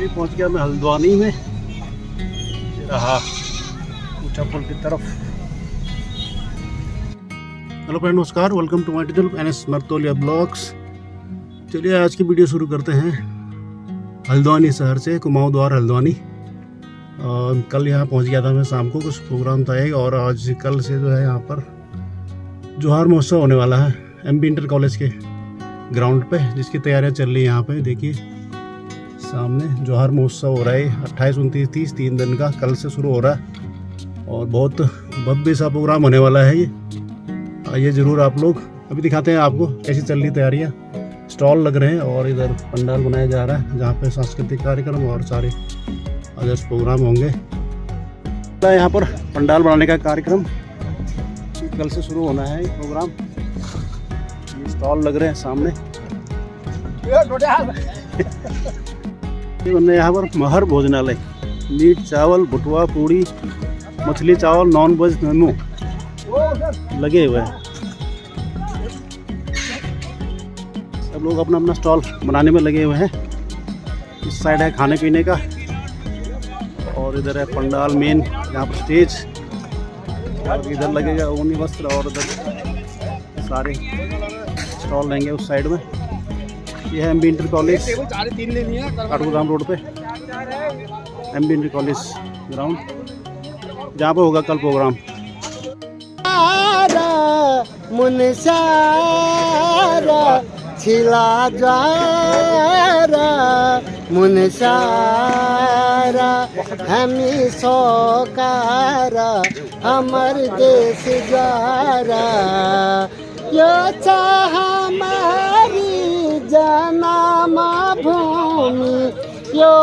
Finally पहुंच गया मैं हल्द्वानी में। रहा ऊंचा पुल की तरफ। हेलो फ्रेंड, नमस्कार, welcome to my channel NS Martolia blogs. चलिए आज की वीडियो शुरू करते हैं हल्द्वानी शहर से, कुमाऊं द्वार हल्द्वानी। कल यहाँ पहुँच गया था मैं शाम को, कुछ प्रोग्राम था एक, और आज कल से जो है यहाँ पर जोहार महोत्सव होने वाला है एमबी इंटर कॉलेज के ग्राउंड पे, जिसकी तैयारियां चल रही है। यहाँ पे देखिए सामने जोहार महोत्सव हो रहा है 28, 29, 30 3 दिन का कल से शुरू हो रहा है और बहुत भव्य सा प्रोग्राम होने वाला है ये। आइए ज़रूर आप लोग, अभी दिखाते हैं आपको कैसी चल रही तैयारियाँ। स्टॉल लग रहे हैं और इधर पंडाल बनाया जा रहा है जहाँ पे सांस्कृतिक कार्यक्रम और सारे अदर्स प्रोग्राम होंगे। यहाँ पर पंडाल बनाने का कार्यक्रम कल से शुरू होना है ये प्रोग्राम। ये स्टॉल लग रहे हैं सामने। यहाँ पर महर भोजनालय, मीट चावल भुटवा पूड़ी मछली चावल नॉन वेज मेनू लगे हुए हैं। सब लोग अपना अपना स्टॉल बनाने में लगे हुए हैं। इस साइड है खाने पीने का और इधर है पंडाल मेन, यहाँ पर स्टेज, और इधर लगेगा ऊनी वस्त्र और उधर सारे स्टॉल लेंगे उस साइड में। ये है MB inter college, Kathgodam road पे एमबी इंटर कॉलेज ग्राउंड, जहाँ पे होगा कल प्रोग्राम। छिला जारा मुनसारा हमी सोकारा हमर देश जारा यो हमारी जन्म भूमि यो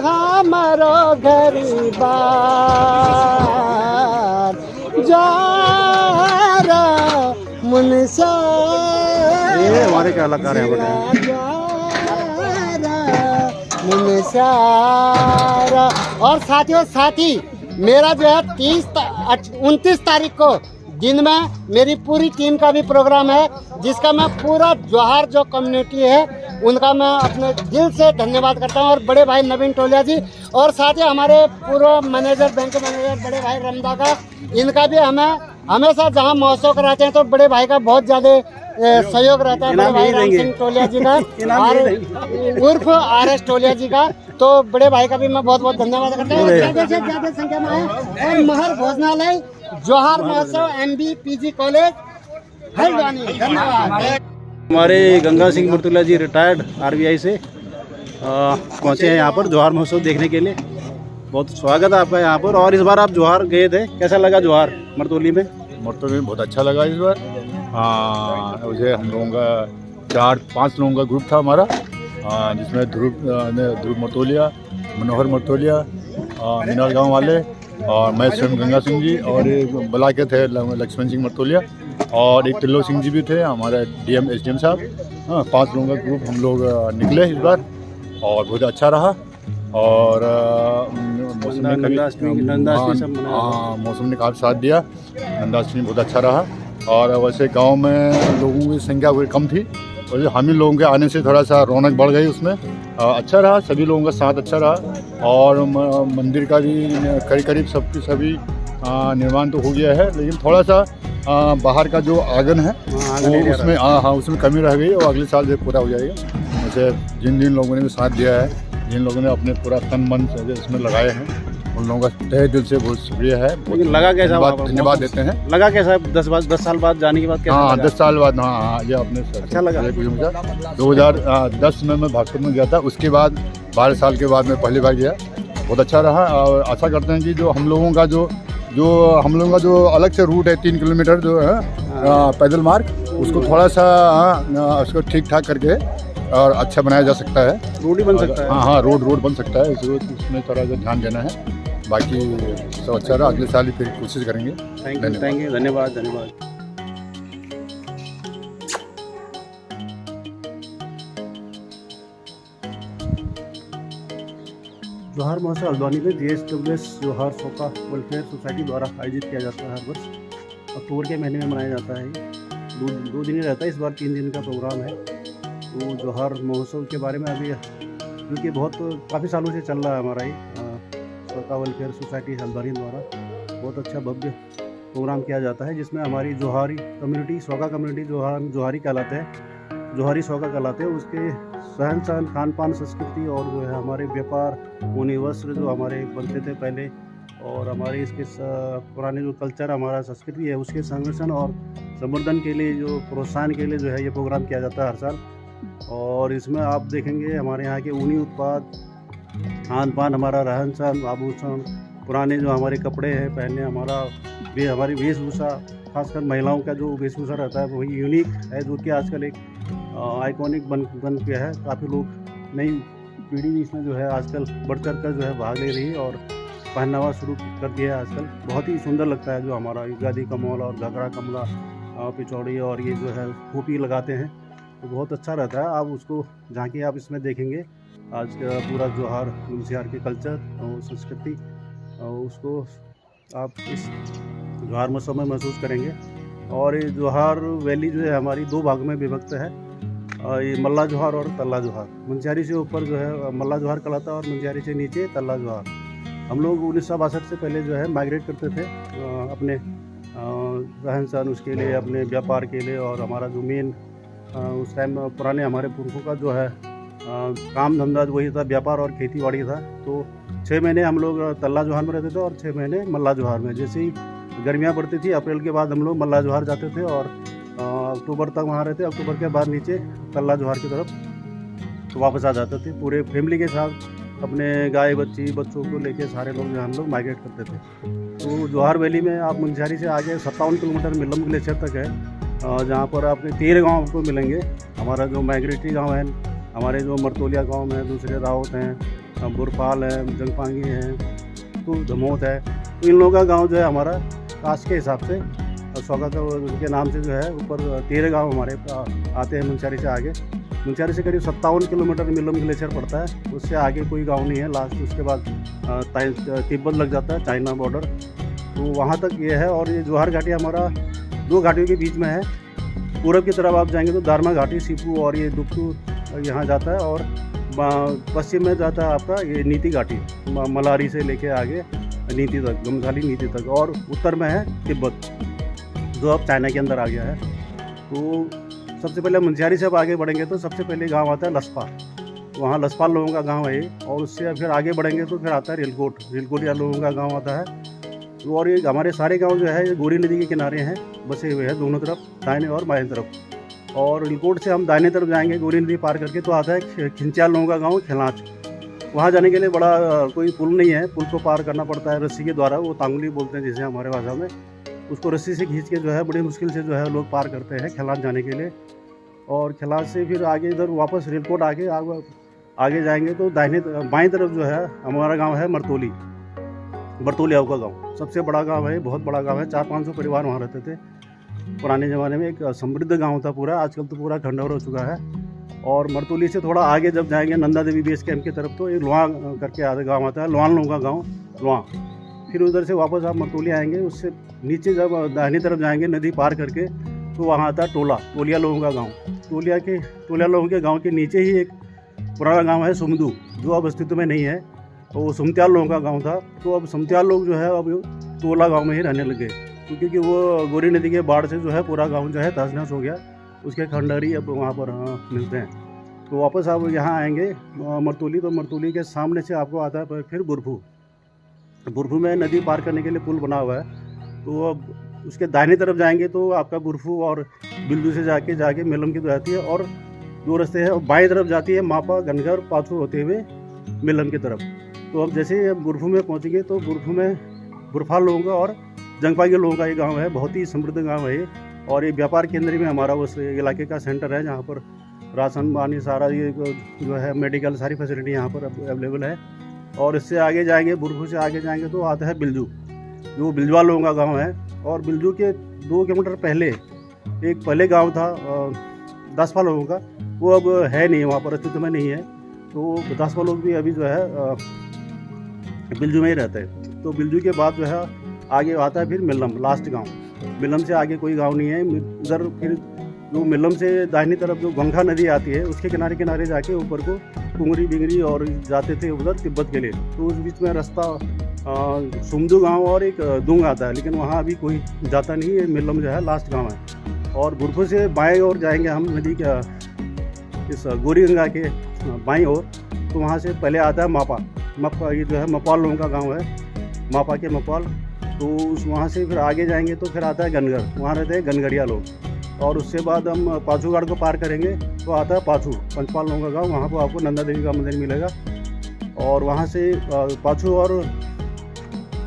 हमारो घर बार जारा मुनसारा। ये हमारे क्या कलाकार हैं बेटा। और साथियों साथी मेरा जो है 29 तारीख को दिन में मेरी पूरी टीम का भी प्रोग्राम है, जिसका मैं पूरा जोहार जो कम्युनिटी है उनका मैं अपने दिल से धन्यवाद करता हूं। और बड़े भाई नवीन टोलिया जी और साथ ही हमारे पूर्व मैनेजर, बैंक मैनेजर बड़े भाई रमदा का, इनका भी हमें हमेशा जहां महोत्सव कराते हैं तो बड़े भाई का बहुत ज़्यादा सहयोग रहता है। बड़े भाई राम सिंह टोलिया जी का और उर्फ RS टोलिया जी का, तो बड़े भाई का भी मैं बहुत बहुत धन्यवाद करता हूँ। ज़्यादा से ज़्यादा संख्या में आए और महर भोजनालय जोहार महोत्सव MB PG कॉलेज हल्द्वानी। धन्यवाद। हमारे गंगा सिंह मर्तोलिया जी रिटायर्ड RBI से पहुँचे हैं यहाँ पर जोहार महोत्सव देखने के लिए। बहुत स्वागत है आपका यहाँ पर। और इस बार आप जोहार गए थे, कैसा लगा जोहार मर्तोली में? मर्तोली में बहुत अच्छा लगा इस बार। मुझे हम लोगों का 4-5 लोगों का ग्रुप था हमारा, जिसमें ध्रुव मर्तोलिया, मनोहर मर्तोलिया, मीनार गांव वाले और मैं स्वयं गंगा सिंह जी, और एक बला के थे लक्ष्मण सिंह मर्तोलिया, और एक तिल्लो सिंह जी भी थे हमारे DM SDM साहब। 5 लोगों का ग्रुप हम लोग निकले इस बार और बहुत अच्छा रहा। और मौसम ने काफ़ी साथ दिया, नंदाष्टमी बहुत अच्छा रहा। और वैसे गांव में लोगों की संख्या कोई कम थी और हम ही लोगों के आने से थोड़ा सा रौनक बढ़ गई उसमें। अच्छा रहा, सभी लोगों का साथ अच्छा रहा। और मंदिर का भी करीब सभी निर्माण तो हो गया है, लेकिन थोड़ा सा बाहर का जो आंगन है वो उसमें कमी रह गई और अगले साल से पूरा हो जाएगा। वैसे जिन लोगों ने भी साथ दिया है, जिन लोगों ने अपने पूरा तन मन से इसमें लगाए हैं, उन लोगों का तहे दिल से बहुत शुक्रिया है। लेकिन लगा कैसा? धन्यवाद देते हैं। लगा कैसा 10 साल बाद जाने के बाद? कैसा? हाँ, 10 साल बाद। हाँ, ये अपने अच्छा लगा। 2010 में मैं भागपुर में गया था, उसके बाद 12 साल के बाद मैं पहली बार गया। बहुत अच्छा रहा और आशा करते हैं कि जो हम लोगों का जो अलग से रूट है 3 किलोमीटर जो है पैदल मार्ग, उसको थोड़ा सा उसको ठीक ठाक करके और अच्छा बनाया जा सकता है। रोड ही बन सकता है। हाँ, रोड बन सकता है, उसमें थोड़ा सा ध्यान देना है। बाकी सब अच्छा रहा, अगले साल ही फिर कोशिश करेंगे। थैंक यू, धन्यवाद। जोहार महोत्सव हल्द्वानी में JSWS जोहार सोका वेलफेयर सोसाइटी द्वारा आयोजित किया जाता है हर वर्ष। अक्टूबर के महीने में मनाया जाता है। 2 दिन ही रहता है, इस बार 3 दिन का प्रोग्राम है। तो जोहार महोत्सव के बारे में अभी जो कि बहुत काफ़ी सालों से चल रहा है हमारा ये सोका वेलफेयर सोसाइटी हल्द्वानी द्वारा। बहुत अच्छा भव्य प्रोग्राम किया जाता है जिसमें हमारी जोहारी कम्युनिटी, सोका कम्युनिटी जो हम जोहारी कहलाते हैं, जोहारी सोका कहलाते हैं, उसके रहन सहन, खान पान, संस्कृति और जो है हमारे व्यापार, ऊनी वस्त्र जो हमारे बनते थे पहले, और हमारे इसके पुराने जो कल्चर हमारा संस्कृति है उसके संरक्षण और संवर्धन के लिए, जो प्रोत्साहन के लिए जो है ये प्रोग्राम किया जाता है हर साल। और इसमें आप देखेंगे हमारे यहाँ के ऊनी उत्पाद, खान पान, हमारा रहन सहन, आभूषण, पुराने जो हमारे कपड़े हैं पहनने, हमारी वेशभूषा, खासकर महिलाओं का जो वेशभूषा रहता है वही यूनिक है, जो कि आजकल एक आइकॉनिक बन गया है। काफ़ी लोग, नई पीढ़ी भी इसमें जो है आजकल बढ़ चढ़ कर जो है भाग ले रही है और पहनावा शुरू कर दिया है आजकल। बहुत ही सुंदर लगता है जो हमारा गादी कमौल और घघरा कमला, पिचौड़ी और ये जो है टोपी लगाते हैं, तो बहुत अच्छा रहता है। आप उसको झांकी आप इसमें देखेंगे आज का पूरा जोहार मुंशियार के कल्चर और संस्कृति, उसको आप इस जोहार मौसम में महसूस करेंगे। और ये जोहार वैली जो है हमारी 2 भाग में विभक्त है, ये मल्ला जोहार और तल्ला जोहार। मुंशियारी से ऊपर जो है मल्ला जोहार कहलाता है और मुंशियारी से नीचे तल्ला जोहार। हम लोग 1962 से पहले जो है माइग्रेट करते थे अपने रहन सहन उसके लिए, अपने व्यापार के लिए, और हमारा जो मेन उस टाइम पुराने हमारे पुरखों का जो है काम धंधा वही था, व्यापार और खेती बाड़ी था। तो 6 महीने हम लोग तल्ला जोहार में रहते थे और 6 महीने मल्ला जोहार में। जैसे ही गर्मियाँ पड़ती थी अप्रैल के बाद हम लोग मल्ला जोहार जाते थे और अक्टूबर तक वहाँ रहते, अक्टूबर के बाद नीचे तल्ला जोहार की तरफ वापस आ जाते थे पूरे फैमिली के साथ, अपने गाय बच्चों को लेके सारे लोग हम लोग माइग्रेट करते थे। तो जोहार वैली में आप मुंशियारी से आगे 57 किलोमीटर मिलम ग्लेशियर तक है, जहाँ पर आपके 13 गाँव आपको मिलेंगे। हमारा जो माइग्रेटरी गाँव है, हमारे जो मरतोलिया गाँव में, दूसरे रावत हैं, बुरपाल हैं, जंगपांगी हैं, तो धमोत है, तो इन लोगों का गांव जो है हमारा कास्ट के हिसाब से सोका के नाम से जो है ऊपर 13 गांव हमारे आते हैं मुंशियारी से आगे। मुंशियारी से करीब 57 किलोमीटर मिलम ग्लेशियर पड़ता है, उससे आगे कोई गांव नहीं है लास्ट। उसके बाद तिब्बत लग जाता है, चाइना बॉर्डर, तो वहाँ तक ये है। और ये जोहार घाटी हमारा 2 घाटियों के बीच में है। पूरब की तरफ आप जाएंगे तो दारमा घाटी, सीपू और ये दुखू यहाँ जाता है, और पश्चिम में जाता है आपका ये नीति घाटी, मलारी से लेके आगे नीति तक, गमसाली नीति तक, और उत्तर में है तिब्बत जो अब चाइना के अंदर आ गया है। तो सबसे पहले मुंशियारी से अब आगे बढ़ेंगे तो सबसे पहले गांव आता है लसपा, वहाँ लसपाल लोगों का गांव है। और उससे फिर आगे बढ़ेंगे तो फिर आता है रिलकोटिया लोगों का गांव आता है। और ये हमारे सारे गांव जो है ये गोरी नदी के किनारे हैं, बसे हुए हैं दोनों तरफ, दाहिने और बाएं तरफ। और रिलकोट से हम दाहिने तरफ जाएंगे गोरी नदी पार करके तो आता है खिंचाल लोगों का गाँव खिलाच। वहाँ जाने के लिए बड़ा कोई पुल नहीं है, पुल को पार करना पड़ता है रस्सी के द्वारा, वो तांगुली बोलते हैं जिसे हमारे भाषा में। उसको रस्सी से खींच के जो है बड़ी मुश्किल से जो है लोग पार करते हैं खिलाच जाने के लिए। और खिलाच से फिर आगे इधर वापस रेलकोट आगे जाएंगे तो बाएं तरफ जो है हमारा गांव है मरतोलिया का गांव। सबसे बड़ा गांव है, बहुत बड़ा गांव है, 400-500 परिवार वहाँ रहते थे। पुराने ज़माने में एक समृद्ध गांव था पूरा, आजकल तो पूरा खंडहर हो चुका है। और मरतोली से थोड़ा आगे जब जाएंगे नंदा देवी बेस कैंप की तरफ तो एक लुआ करके आधा गाँव आता है, लुआन लोगों का गाँव लुआ। फिर उधर से वापस आप मरतोली आएंगे, उससे नीचे जब दाहिनी तरफ जाएंगे नदी पार करके तो वहाँ आता है टोलिया लोगों का गाँव। टोलिया लोगों के गाँव के नीचे ही एक पुराना गाँव है सुमदू, जो अब अस्तित्व में नहीं है, तो वो सुमत्याल लोगों का गाँव था। तो अब सुमत्याल लोग जो है अब टोला गाँव में ही रहने लगे, क्योंकि वो गोरी नदी के बाढ़ से जो है पूरा गाँव जो है तहस नहस हो गया, उसके खंडहरी अब वहाँ पर मिलते हैं। तो वापस आप यहाँ आएंगे मरतोली, तो मरतोली के सामने से आपको आता है फिर बुरफू में नदी पार करने के लिए पुल बना हुआ है। तो अब उसके दाहिने तरफ जाएंगे तो आपका बुरफू और बिल्दू से जाके मिलम की जाती है, और 2 रास्ते हैं। बाएं तरफ जाती है मापा गनगर पाछू होते हुए मिलम की तरफ। तो अब जैसे ही बुरफू में पहुँचेंगे तो बुरफू में बुरफाल लोगों का और जंगपागी लोगों का ये गाँव है, बहुत ही समृद्ध गाँव है ये। और ये व्यापार केंद्र में हमारा उस इलाके का सेंटर है, जहाँ पर राशन पानी सारा ये जो है मेडिकल सारी फैसिलिटी यहाँ पर अवेलेबल है। और इससे आगे जाएंगे, बुरफू से आगे जाएंगे तो आता है बिल्जू, जो बिल्जवा लोगों का गांव है। और बिल्जू के 2 किलोमीटर पहले गांव था दसपा लोगों का, वो अब है नहीं, वहाँ पर अस्तित्व में नहीं है। तो दसपा लोग भी अभी जो है बिल्जू में ही रहते हैं। तो बिल्जू के बाद जो है आगे आता है फिर मिलम, लास्ट गाँव। मिलम से आगे कोई गाँव नहीं है। उधर फिर जो मिलम से दाहिनी तरफ जो गंगा नदी आती है उसके किनारे किनारे जाके ऊपर को कुंगरी बिंगरी और जाते थे उधर तिब्बत के लिए। तो उस बीच में रास्ता सुमदू गांव और एक दुंग आता है, लेकिन वहाँ अभी कोई जाता नहीं है। मिलम जो है लास्ट गांव है। और गुरफू से बाएं ओर जाएंगे हम नदी के इस गोरी गंगा के बाईं ओर, तो वहाँ से पहले आता है मापा ये जो है मपाल लोगों का गाँव है, मापा के मपाल। तो उस वहाँ से फिर आगे जाएंगे तो फिर आता है गनगर, वहाँ रहते हैं गनगरिया लोग। और उससे बाद हम पाछूगढ़ को पार करेंगे तो आता है पाछू, पंचपाल लोगों का गाँव। वहाँ पर आपको नंदा देवी का मंदिर मिलेगा। और वहाँ से पाछू और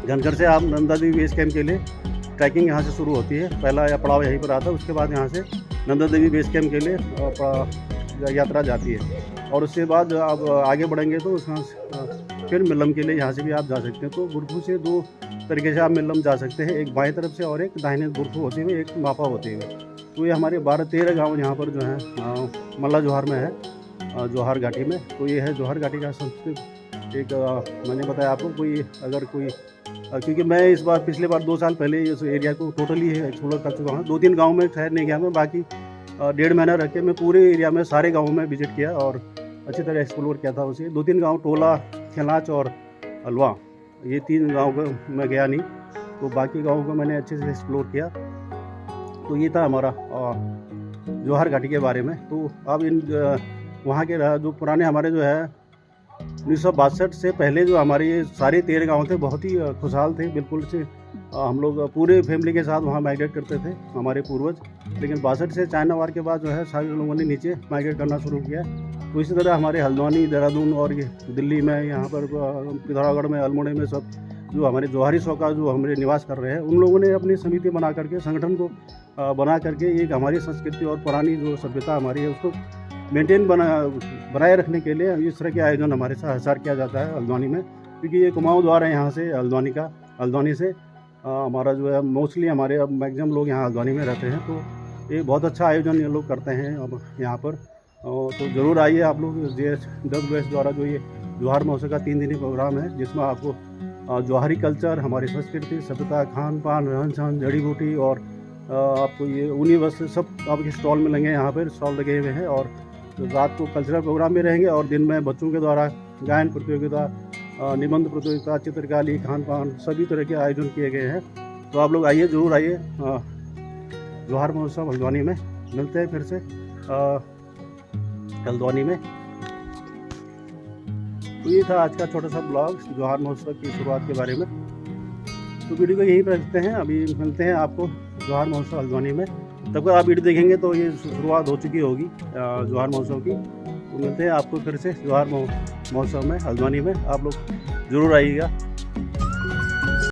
गनगर से आप नंदा देवी बेस कैंप के लिए ट्रैकिंग यहाँ से शुरू होती है। पहला या पड़ाव यहीं पर आता है, उसके बाद यहाँ से नंदा देवी बेस कैंप के लिए यात्रा जाती है। और उसके बाद आप आगे बढ़ेंगे तो उसमें फिर मिलम के लिए यहाँ से भी आप जा सकते हैं। तो गुरफू से दो तरीके से आप मिलम जा सकते हैं, एक बाएं तरफ से और एक दाहिने गुरफू होते हुए, एक मापा होते हुए। तो ये हमारे 12-13 गाँव यहाँ पर जो है मल्ला जोहार में है, जोहार घाटी में। तो ये है जोहार घाटी का संस्कृत एक मैंने बताया आपको। कोई अगर कोई क्योंकि मैं इस बार पिछले बार 2 साल पहले इस एरिया को टोटली एक्सप्लोर कर चुका हूँ। 2-3 गाँव में ठहर नहीं गया मैं, बाकी 1.5 महीना रख के मैं पूरे एरिया में सारे गाँव में विजिट किया और अच्छी तरह एक्सप्लोर किया था उसे। 2-3 गाँव टोला, खेलाच और अलवा, ये 3 गाँव को मैं गया नहीं, तो बाकी गाँव को मैंने अच्छे से एक्सप्लोर किया। तो ये था हमारा जोहार घाटी के बारे में। तो अब इन वहाँ के जो पुराने हमारे जो है 1962 से पहले जो हमारे ये सारे 13 गाँव थे बहुत ही खुशहाल थे, बिल्कुल से हम लोग पूरे फैमिली के साथ वहाँ माइग्रेट करते थे हमारे पूर्वज। लेकिन 62 से चाइना वार के बाद जो है सारे लोगों ने नीचे माइग्रेट करना शुरू किया। तो इसी तरह हमारे हल्द्वानी, देहरादून और ये दिल्ली में, यहाँ पर पिथौरागढ़ में, अल्मोड़े में सब जो हमारे जोहारी सौका जो हमारे निवास कर रहे हैं, उन लोगों ने अपनी समिति बना करके, संगठन को बना करके एक हमारी संस्कृति और पुरानी जो सभ्यता हमारी है उसको मेंटेन बनाए रखने के लिए इस तरह के आयोजन हमारे साथ हर किया जाता है हल्द्वानी में। क्योंकि ये कुमाऊं द्वार है यहाँ से हल्द्वानी से हमारा जो है मोस्टली हमारे अब मैक्सिमम लोग यहाँ हल्द्वानी में रहते हैं। तो ये बहुत अच्छा आयोजन ये लोग करते हैं अब यहाँ पर। तो ज़रूर आइए आप लोग। JSWS द्वारा जो ये जोहार महोत्सव का 3 दिनी प्रोग्राम है, जिसमें आपको जोहारी कल्चर, हमारी संस्कृति, सभ्यता, खान पान, रहन सहन, जड़ी बूटी और आपको ये ऊनी वस्त्र सब आपके स्टॉल मिलेंगे। यहाँ पर स्टॉल लगे हुए हैं और रात को कल्चरल प्रोग्राम भी रहेंगे और दिन में बच्चों के द्वारा गायन प्रतियोगिता, निबंध प्रतियोगिता, चित्रकारी, खान पान सभी तरह के आयोजन किए गए हैं। तो आप लोग आइए, ज़रूर आइए जोहार महोत्सव हल्द्वानी में। मिलते हैं फिर से हल्द्वानी में। तो ये था आज का छोटा सा ब्लॉग जोहार महोत्सव की शुरुआत के बारे में। तो वीडियो को यहीं पर रखते हैं, अभी मिलते हैं आपको जोहार महोत्सव हल्द्वानी में। तब आप वीडियो देखेंगे तो ये शुरुआत हो चुकी होगी जोहार महोत्सव की। तो मिलते हैं आपको फिर से जोहार महोत्सव में हल्द्वानी में। आप लोग ज़रूर आइएगा।